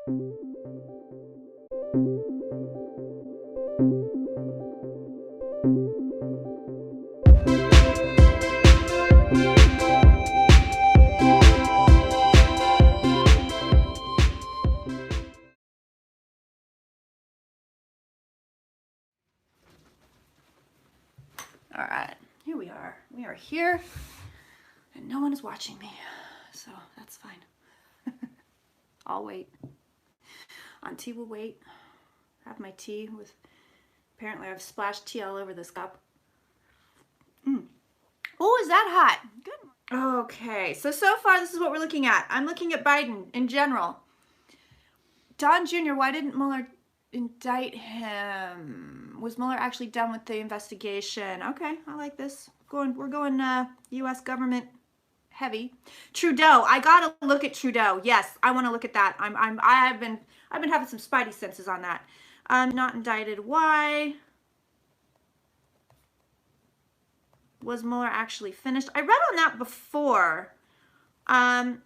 All right, here we are. We are here, and no one is watching me, so that's fine. I'll wait. Auntie will wait. Have my tea with, apparently I've splashed tea all over this cup. Oh, is that hot? Good. Okay, so far this is what we're looking at. I'm looking at Biden in general. Don Jr., why didn't Mueller indict him? Was Mueller actually done with the investigation? Okay, I like this. We're going U.S. government heavy. Trudeau, I gotta look at Trudeau. Yes, I want to look at that. I've been having some spidey senses on that. Not indicted. Why? Was Mueller actually finished? I read on that before. But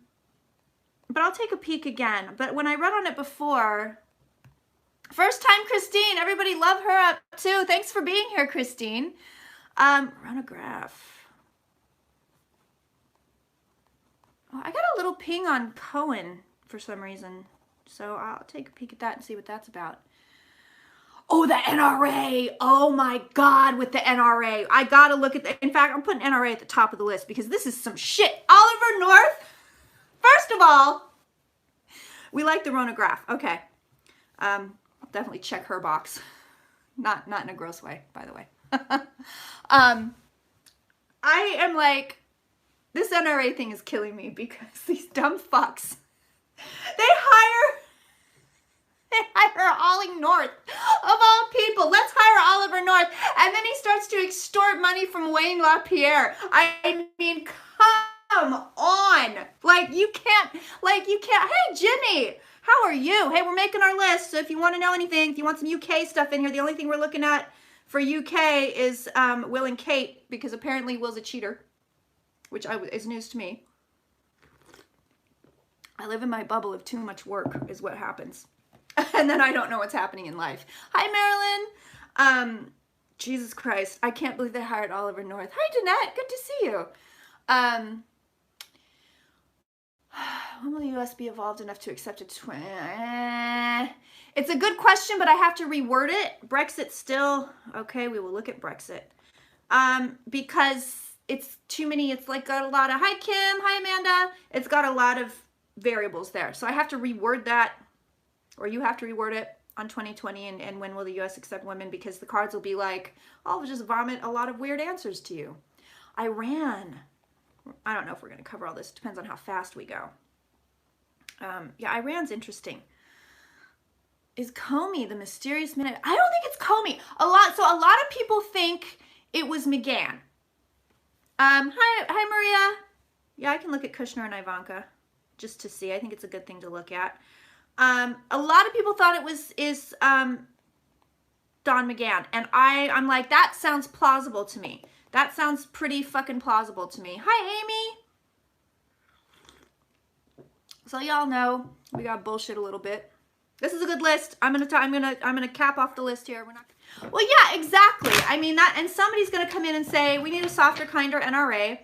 I'll take a peek again. But when I read on it before, first time Christine, everybody love her up too. Thanks for being here, Christine. Run a graph. Oh, I got a little ping on Cohen for some reason. So I'll take a peek at that and see what that's about. Oh, the NRA. Oh my God, with the NRA. I gotta look at in fact, I'm putting NRA at the top of the list because this is some shit. Oliver North. First of all, we like the Rona graph. Okay. I'll definitely check her box. Not in a gross way, by the way. I am like, this NRA thing is killing me because these dumb fucks, they hire Ollie North, of all people. Let's hire Oliver North. And then he starts to extort money from Wayne LaPierre. I mean, come on. You can't. Hey, Jimmy, how are you? Hey, we're making our list. So if you want to know anything, if you want some UK stuff in here, the only thing we're looking at for UK is Will and Kate, because apparently Will's a cheater, which is news to me. I live in my bubble of too much work is what happens. And then I don't know what's happening in life. Hi, Marilyn. Jesus Christ. I can't believe they hired Oliver North. Hi, Danette. Good to see you. When will the U.S. be evolved enough to accept a twin? It's a good question, but I have to reword it. Brexit still. Okay, we will look at Brexit. Because it's too many. It's got a lot of, hi, Kim. Hi, Amanda. It's got a lot of variables there. So I have to reword that. Or you have to reword it on 2020 and when will the U.S. accept women, because the cards will be like, I'll just vomit a lot of weird answers to you. Iran. I don't know if we're going to cover all this. It depends on how fast we go. Yeah, Iran's interesting. Is Comey the mysterious minute? I don't think it's Comey. A lot of people think it was McGahn. Hi, Maria. Yeah, I can look at Kushner and Ivanka just to see. I think it's a good thing to look at. A lot of people thought it was Don McGahn, and I'm like, that sounds plausible to me. That sounds pretty fucking plausible to me. Hi, Amy. So y'all know we got bullshit a little bit. This is a good list. I'm gonna cap off the list here. We're not. Well, yeah, exactly. I mean that, and somebody's gonna come in and say we need a softer, kinder NRA.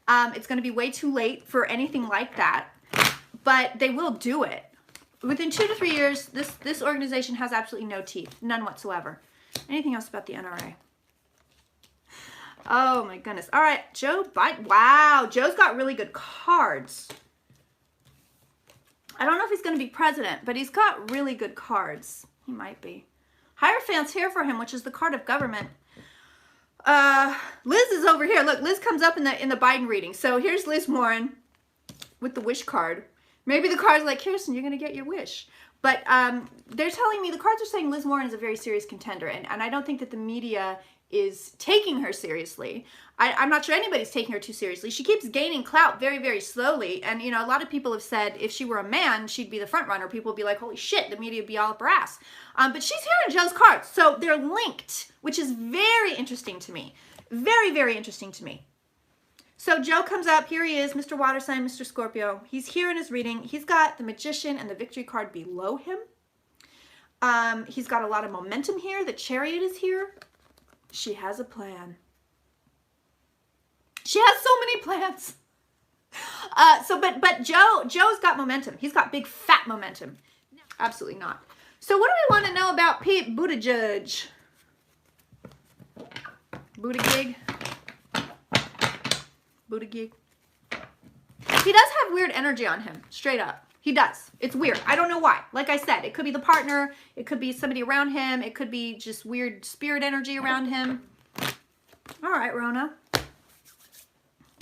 It's gonna be way too late for anything like that, but they will do it. Within 2 to 3 years, this organization has absolutely no teeth, none whatsoever. Anything else about the NRA? Oh my goodness. All right, Joe Biden. Wow, Joe's got really good cards. I don't know if he's going to be president, but he's got really good cards. He might be. Hierophant's here for him, which is the card of government. Liz is over here. Look, Liz comes up in the Biden reading. So here's Liz Warren with the wish card. Maybe the card's like, Kirsten, you're going to get your wish. But they're telling me, the cards are saying Liz Warren is a very serious contender. And I don't think that the media is taking her seriously. I'm not sure anybody's taking her too seriously. She keeps gaining clout very, very slowly. And, you know, a lot of people have said if she were a man, she'd be the front runner. People would be like, holy shit, the media would be all up her ass. But she's here in Joe's cards. So they're linked, which is very interesting to me. Very, very interesting to me. So Joe comes up. Here he is, Mr. Water Sign, Mr. Scorpio. He's here in his reading. He's got the Magician and the Victory card below him. He's got a lot of momentum here. The Chariot is here. She has a plan. She has so many plans. But Joe's got momentum. He's got big fat momentum. Absolutely not. So what do we want to know about Pete Buttigieg? Buttigieg. Buttigieg. He does have weird energy on him, straight up. He does. It's weird. I don't know why. Like I said, it could be the partner. It could be somebody around him. It could be just weird spirit energy around him. All right, Rona.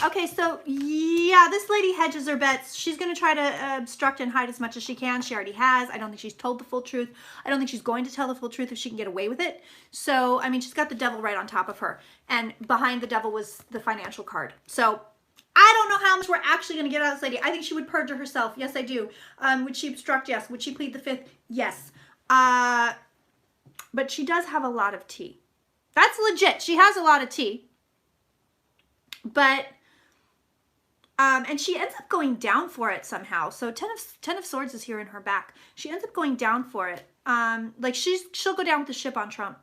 Okay, so yeah, this lady hedges her bets. She's going to try to obstruct and hide as much as she can. She already has. I don't think she's told the full truth. I don't think she's going to tell the full truth if she can get away with it. So, I mean, she's got the devil right on top of her. And behind the devil was the financial card. So, I don't know how much we're actually going to get out of this lady. I think she would perjure herself. Yes, I do. Would she obstruct? Yes. Would she plead the fifth? Yes. But she does have a lot of tea. That's legit. She has a lot of tea. But... and she ends up going down for it somehow. So Ten of Swords is here in her back. She ends up going down for it. Like she'll go down with the ship on Trump.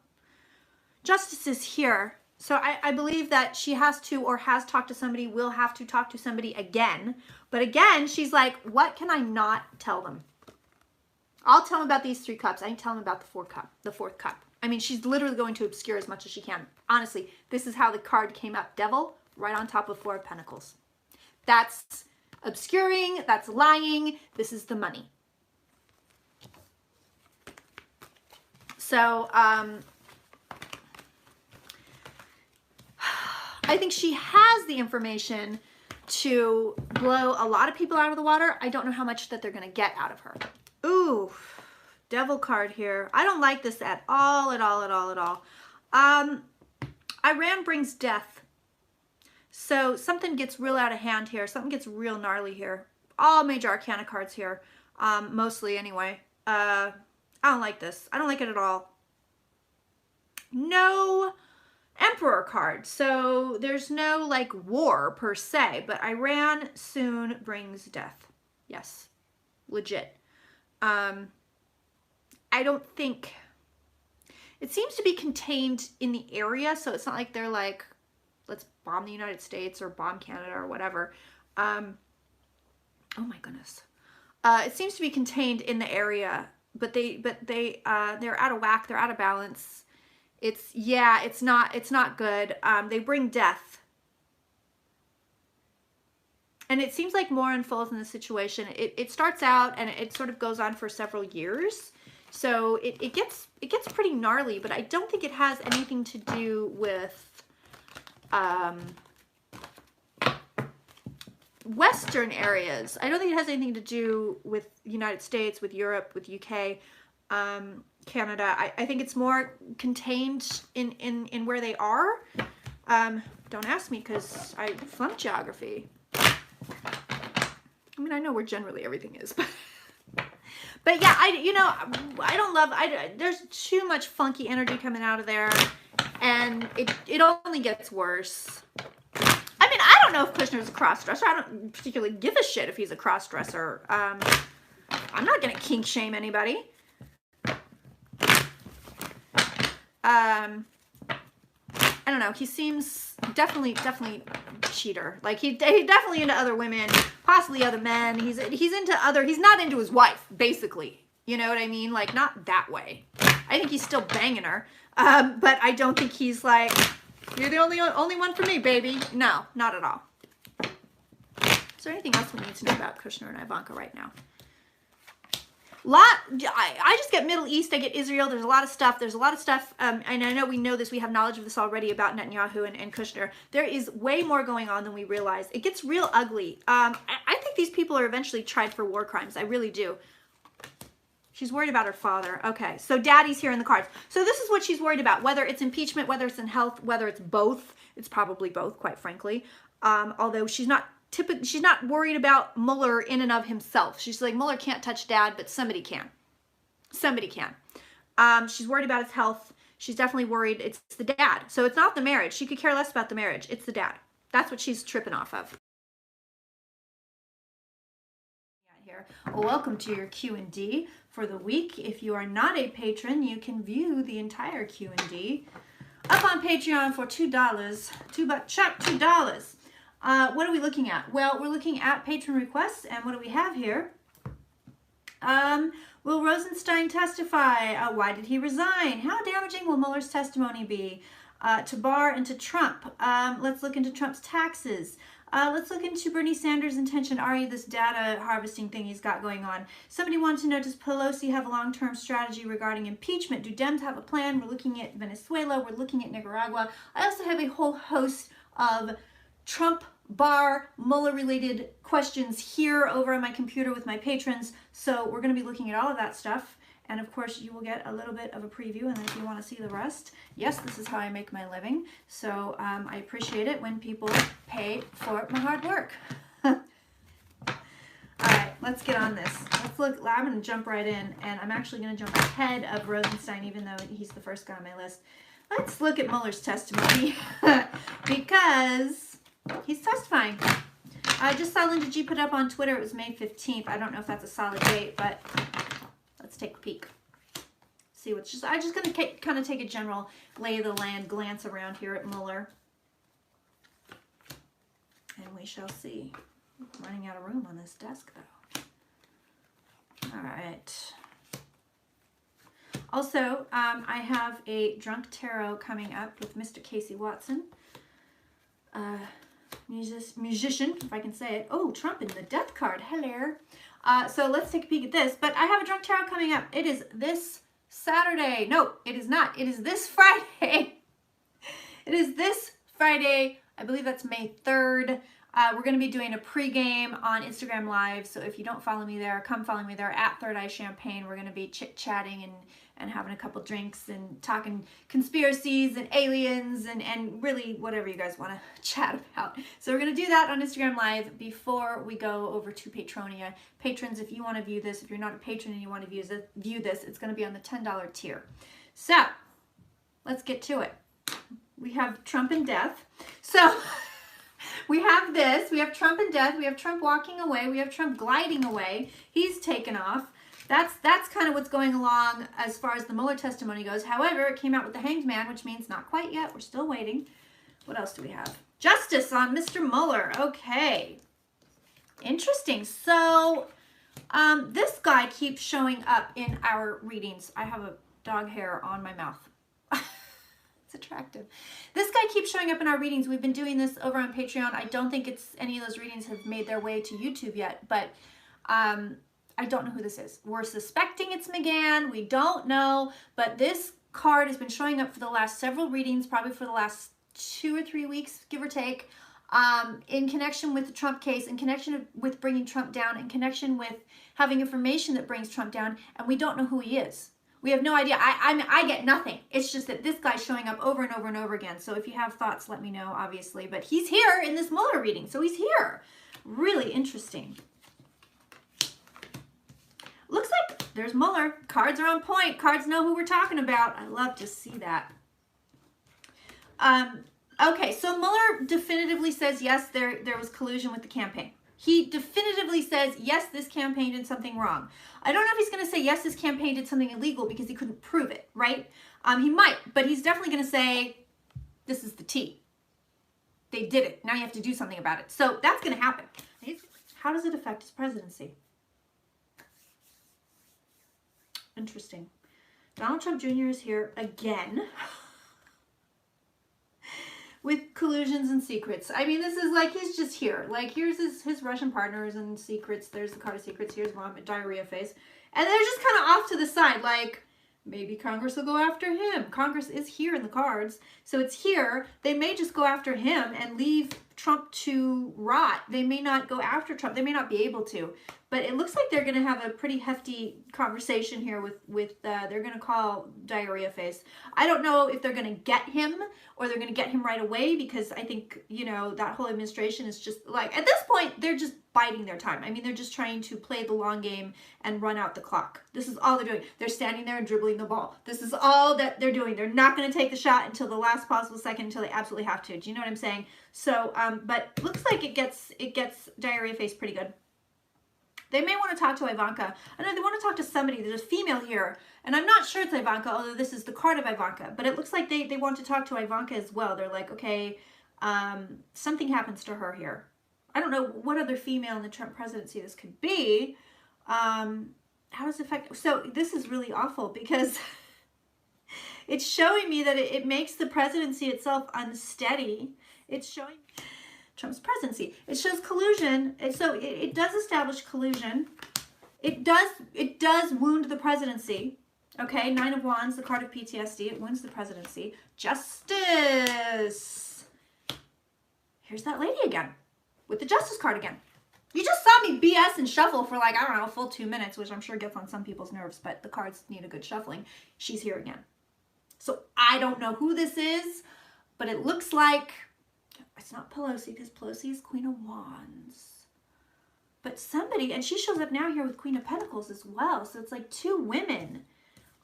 Justice is here. So I believe that she has to or has talked to somebody, will have to talk to somebody again. But again, she's like, what can I not tell them? I'll tell them about these 3 cups. I can tell them about the fourth cup. I mean, she's literally going to obscure as much as she can. Honestly, this is how the card came up. Devil right on top of 4 of Pentacles. That's obscuring, that's lying, this is the money. So, I think she has the information to blow a lot of people out of the water. I don't know how much that they're going to get out of her. Ooh, devil card here. I don't like this at all, at all, at all, at all. Iran brings death. So something gets real out of hand here. Something gets real gnarly here. All major arcana cards here. Mostly anyway. I don't like this. I don't like it at all. No Emperor card. So there's no like war per se. But Iran soon brings death. Yes. Legit. I don't think... It seems to be contained in the area. So it's not like they're like... let's bomb the United States or bomb Canada or whatever. Oh my goodness. It seems to be contained in the area, but they're out of whack. They're out of balance. It's not good. They bring death. And it seems like more unfolds in the situation. It starts out and it sort of goes on for several years. So it gets pretty gnarly, but I don't think it has anything to do with Western areas. I don't think it has anything to do with the United States, with Europe, with UK, Canada. I think it's more contained in where they are. Don't ask me because I flunked geography. I mean, I know where generally everything is, but yeah, I don't love, there's too much funky energy coming out of there, and it only gets worse. I mean, I don't know if Kushner's a cross-dresser. I don't particularly give a shit if he's a cross-dresser. I'm not going to kink shame anybody. I don't know. He seems definitely cheater. Like he definitely into other women, possibly other men. He's into other. He's not into his wife, basically. You know what I mean? Like not that way. I think he's still banging her, but I don't think he's like, you're the only one for me, baby. No, not at all. Is there anything else we need to know about Kushner and Ivanka right now? I just get Middle East, I get Israel. There's a lot of stuff. And I know we know this. We have knowledge of this already about Netanyahu and Kushner. There is way more going on than we realize. It gets real ugly. I think these people are eventually tried for war crimes. I really do. She's worried about her father. Okay, so daddy's here in the cards. So this is what she's worried about, whether it's impeachment, whether it's in health, whether it's both. It's probably both, quite frankly. Although she's not worried about Mueller in and of himself. She's like, Mueller can't touch dad, but somebody can. Somebody can. She's worried about his health. She's definitely worried it's the dad. So it's not the marriage. She could care less about the marriage. It's the dad. That's what she's tripping off of. Here. Welcome to your Q&D for the week. If you are not a patron, you can view the entire Q&D up on Patreon for $2. $2. What are we looking at? Well, we're looking at patron requests, and what do we have here? Will Rosenstein testify? Why did he resign? How damaging will Mueller's testimony be to Barr and to Trump? Let's look into Trump's taxes. Let's look into Bernie Sanders' intention, this data harvesting thing he's got going on. Somebody wanted to know, does Pelosi have a long-term strategy regarding impeachment? Do Dems have a plan? We're looking at Venezuela. We're looking at Nicaragua. I also have a whole host of Trump, Barr, Mueller-related questions here over on my computer with my patrons. So we're going to be looking at all of that stuff. And of course, you will get a little bit of a preview, and then if you want to see the rest, yes, this is how I make my living. So I appreciate it when people pay for my hard work. All right, let's get on this. Let's look. I'm going to jump right in, and I'm actually going to jump ahead of Rosenstein, even though he's the first guy on my list. Let's look at Mueller's testimony because he's testifying. I just saw Linda G put up on Twitter. It was May 15th. I don't know if that's a solid date, but let's take a peek. See what's just. I'm just going to kind of take a general lay of the land glance around here at Mueller, and we shall see. I'm running out of room on this desk, though. All right. Also, I have a drunk tarot coming up with Mr. Casey Watson, musician, if I can say it. Oh, Trump in the death card. Hello. So let's take a peek at this. But I have a drunk tarot coming up. It is this Saturday. No, it is not. It is this Friday. It is this Friday. I believe that's May 3rd. We're going to be doing a pregame on Instagram Live. So if you don't follow me there, come follow me there at Third Eye Champagne. We're going to be chit-chatting and having a couple drinks and talking conspiracies and aliens and really whatever you guys want to chat about. So we're going to do that on Instagram Live before we go over to Patronia. Patrons, if you want to view this, if you're not a patron and you want to view this, it's going to be on the $10 tier. So let's get to it. We have Trump and death. So we have this. We have Trump and death. We have Trump walking away. We have Trump gliding away. He's taken off. That's kind of what's going along as far as the Mueller testimony goes. However, it came out with the Hanged Man, which means not quite yet. We're still waiting. What else do we have? Justice on Mr. Mueller. Okay. Interesting. So this guy keeps showing up in our readings. I have a dog hair on my mouth. It's attractive. This guy keeps showing up in our readings. We've been doing this over on Patreon. I don't think any of those readings have made their way to YouTube yet, but I don't know who this is. We're suspecting it's McGahn. We don't know, but this card has been showing up for the last several readings, probably for the last 2 or 3 weeks, give or take, in connection with the Trump case, in connection with bringing Trump down, in connection with having information that brings Trump down, and we don't know who he is. We have no idea. I get nothing. It's just that this guy's showing up over and over and over again. So if you have thoughts, let me know, obviously. But he's here in this Mueller reading, so he's here. Really interesting. Looks like there's Mueller. Cards are on point. Cards know who we're talking about. I love to see that. Okay, so Mueller definitively says, yes, there was collusion with the campaign. He definitively says, yes, this campaign did something wrong. I don't know if he's going to say, yes, this campaign did something illegal because he couldn't prove it, right? He might, but he's definitely going to say, this is the T. They did it. Now you have to do something about it. So that's going to happen. How does it affect his presidency? Interesting. Donald Trump Jr. is here again with collusions and secrets. I mean, this is like, he's just here. Like, here's his Russian partners and secrets. There's the card of secrets. Here's vomit, diarrhea face. And they're just kind of off to the side, like, maybe Congress will go after him. Congress is here in the cards. So it's here. They may just go after him and leave Trump to rot. They may not go after Trump. They may not be able to. But it looks like they're going to have a pretty hefty conversation here with they're going to call diarrhea face. I don't know if they're going to get him or they're going to get him right away, because I think, you know, that whole administration is just like, at this point, they're just biding their time. I mean, they're just trying to play the long game and run out the clock. This is all they're doing. They're standing there and dribbling the ball. This is all that they're doing. They're not going to take the shot until the last possible second, until they absolutely have to. Do you know what I'm saying? So but looks like it gets diarrhea face pretty good. They may want to talk to Ivanka. I know they want to talk to somebody. There's a female here, and I'm not sure it's Ivanka, although this is the card of Ivanka, but it looks like they want to talk to Ivanka as well. They're like, okay, something happens to her here. I don't know what other female in the Trump presidency this could be. How does it affect? So this is really awful because it's showing me that it makes the presidency itself unsteady. It's showing Trump's presidency. It shows collusion. So it does establish collusion. It does wound the presidency. Okay, 9 of Wands, the card of PTSD. It wounds the presidency. Justice. Here's that lady again with the Justice card again. You just saw me BS and shuffle for like, I don't know, a full 2 minutes, which I'm sure gets on some people's nerves, but the cards need a good shuffling. She's here again. So I don't know who this is, but it looks like it's not Pelosi, because Pelosi is Queen of Wands. But somebody, and she shows up now here with Queen of Pentacles as well. So it's like 2 women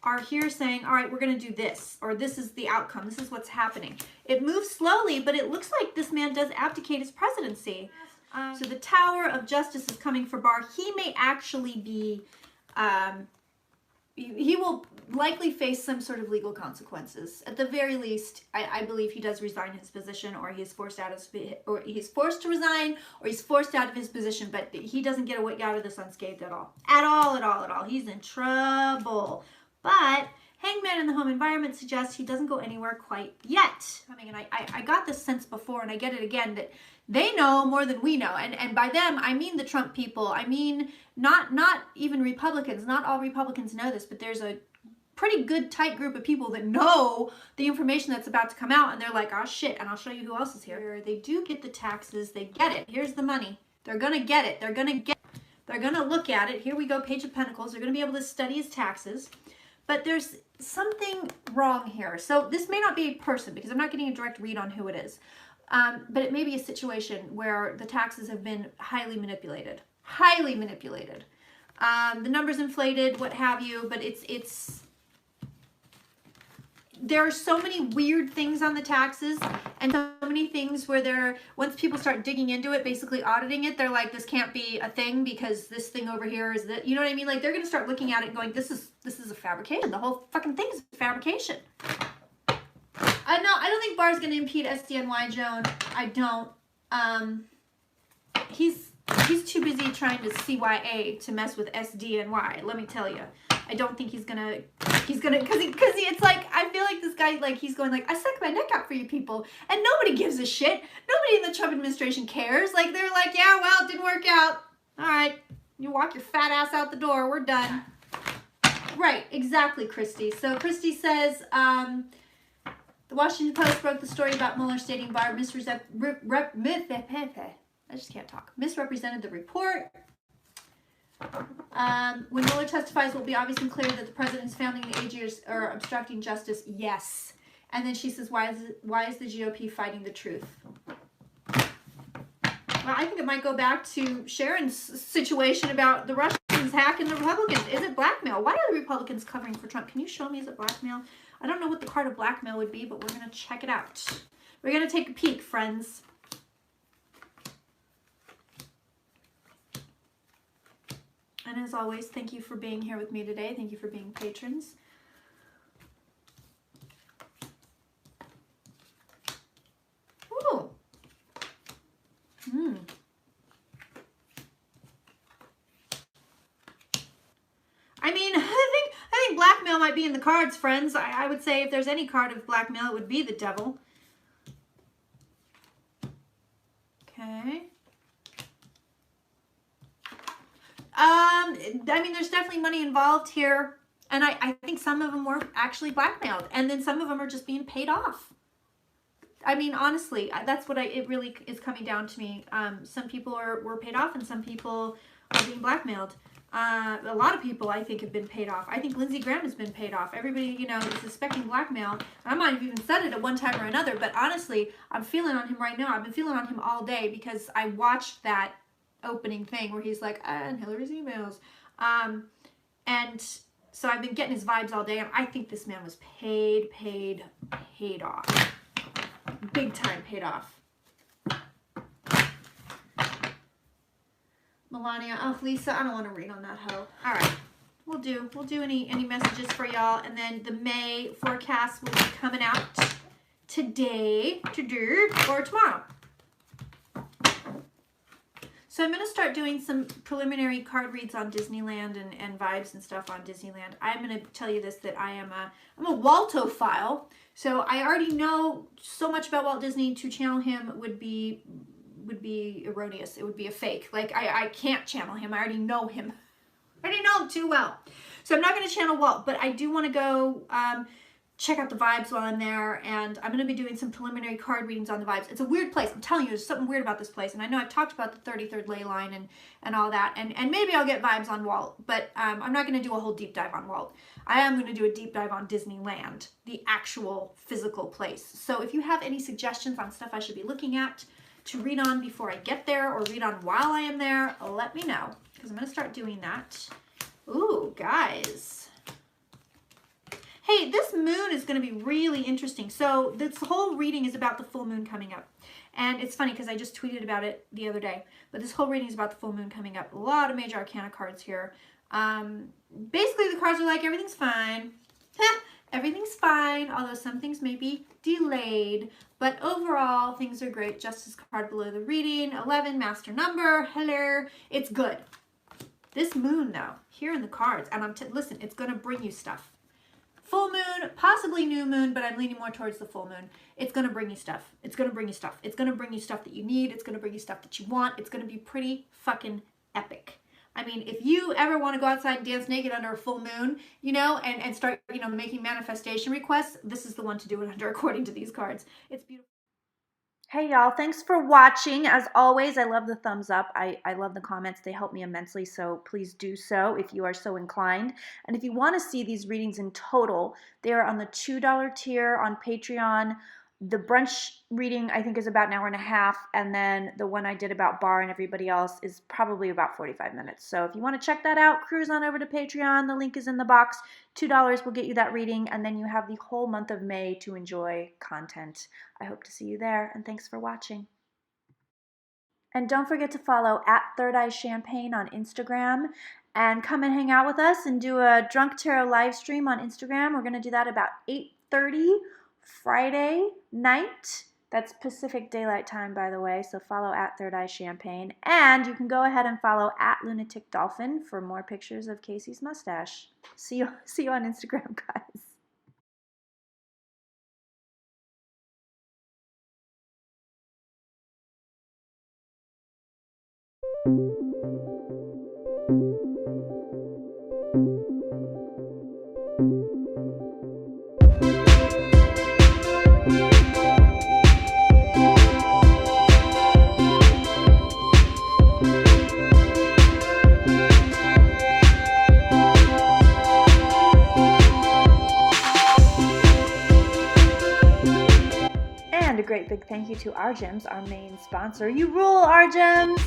are here saying, all right, we're going to do this, or this is the outcome. This is what's happening. It moves slowly, but it looks like this man does abdicate his presidency. So the Tower of Justice is coming for Barr. He may actually be, he will likely face some sort of legal consequences. At the very least, I believe he does resign his position, or he's forced out of, or he's forced to resign, or he's forced out of his position. But he doesn't get out of this unscathed at all. At all. He's in trouble. But Hangman in the home environment suggests he doesn't go anywhere quite yet. I mean, I got this sense before, and I get it again, that they know more than we know. And by them, I mean the Trump people. I mean, not even Republicans. Not all Republicans know this, but there's a pretty good, tight group of people that know the information that's about to come out, and they're like, oh shit, and I'll show you who else is here. They do get the taxes. They get it. Here's the money. They're going to get it. They're going to look at it. Here we go, Page of Pentacles. They're going to be able to study his taxes. But there's something wrong here. So this may not be a person, because I'm not getting a direct read on who it is. But it may be a situation where the taxes have been highly manipulated. Highly manipulated. The numbers inflated, what have you, but there are so many weird things on the taxes, and so many things where once people start digging into it, basically auditing it, they're like, this can't be a thing because this thing over here is that, you know what I mean? Like, they're going to start looking at it and going, this is a fabrication. The whole fucking thing is a fabrication. No, I don't think Barr's going to impede SDNY, Joan. I don't. He's too busy trying to CYA to mess with SDNY, let me tell you. I don't think he's gonna, because it's like, I feel like this guy, like, he's going like, I stuck my neck out for you people, and nobody gives a shit. Nobody in the Trump administration cares. Like, they're like, yeah, well, it didn't work out. All right, you walk your fat ass out the door. We're done. Right, exactly, Christy. So Christy says, the Washington Post broke the story about Mueller stating Barr misrepresented the report. When Mueller testifies, it will be obvious and clear that the president's family and the AG are obstructing justice. Yes. And then she says, why is the GOP fighting the truth? Well, I think it might go back to Sharon's situation about the Russians hacking the Republicans. Is it blackmail? Why are the Republicans covering for Trump? Can you show me, is it blackmail? I don't know what the card of blackmail would be, but we're going to check it out. We're going to take a peek, friends. And as always, thank you for being here with me today. Thank you for being patrons. Ooh. I mean, I think blackmail might be in the cards, friends. I would say if there's any card of blackmail, it would be the devil. Okay. I mean, there's definitely money involved here. And I think some of them were actually blackmailed. And then some of them are just being paid off. I mean, honestly, that's what it really is coming down to me. Some people were paid off and some people are being blackmailed. A lot of people, I think, have been paid off. I think Lindsey Graham has been paid off. Everybody, you know, is suspecting blackmail. I might have even said it at one time or another. But honestly, I'm feeling on him right now. I've been feeling on him all day because I watched that opening thing where he's like, and Hillary's emails. And so I've been getting his vibes all day, and I think this man was paid off. Big time paid off. Melania. Oh, Lisa, I don't want to read on that hoe. All right. We'll do any messages for y'all, and then the May forecast will be coming out today, or tomorrow. So I'm going to start doing some preliminary card reads on Disneyland and vibes and stuff on Disneyland. I'm going to tell you this, that I'm a Waltophile. So I already know so much about Walt Disney. To channel him would be erroneous. It would be a fake. Like I can't channel him. I already know him. I already know him too well. So I'm not going to channel Walt, but I do want to go check out the vibes while I'm there, and I'm going to be doing some preliminary card readings on the vibes. It's a weird place. I'm telling you, there's something weird about this place, and I know I've talked about the 33rd ley line and all that, and maybe I'll get vibes on Walt, but I'm not going to do a whole deep dive on Walt. I am going to do a deep dive on Disneyland, the actual physical place. So if you have any suggestions on stuff I should be looking at to read on before I get there, or read on while I am there, let me know, because I'm going to start doing that. Ooh, guys. Hey, this moon is going to be really interesting. So this whole reading is about the full moon coming up. And it's funny because I just tweeted about it the other day. But this whole reading is about the full moon coming up. A lot of major arcana cards here. Basically, the cards are like, everything's fine. Everything's fine, although some things may be delayed. But overall, things are great. Justice card below the reading. 11, master number. Hello. It's good. This moon, though, here in the cards, and listen, it's going to bring you stuff. Full moon, possibly new moon, but I'm leaning more towards the full moon. It's going to bring you stuff. It's going to bring you stuff. It's going to bring you stuff that you need. It's going to bring you stuff that you want. It's going to be pretty fucking epic. I mean, if you ever want to go outside and dance naked under a full moon, you know, and start, you know, making manifestation requests, this is the one to do it under according to these cards. It's beautiful. Hey y'all, thanks for watching. As always, I love the thumbs up. I love the comments. They help me immensely, so please do so if you are so inclined. And if you want to see these readings in total, they are on the $2 tier on Patreon. The brunch reading, I think, is about an hour and a half, and then the one I did about Barr and everybody else is probably about 45 minutes. So if you want to check that out, cruise on over to Patreon. The link is in the box. $2 will get you that reading, and then you have the whole month of May to enjoy content. I hope to see you there, and thanks for watching. And don't forget to follow @ThirdEyeChampagne on Instagram, and come and hang out with us and do a Drunk Tarot live stream on Instagram. We're going to do that about 8:30 Friday night. That's Pacific Daylight Time, by the way, so follow @ThirdEyeChampagne. And you can go ahead and follow @LunaticDolphin for more pictures of Casey's mustache. See you on Instagram, guys. And a great big thank you to Our Gems, our main sponsor. You rule, Our Gems!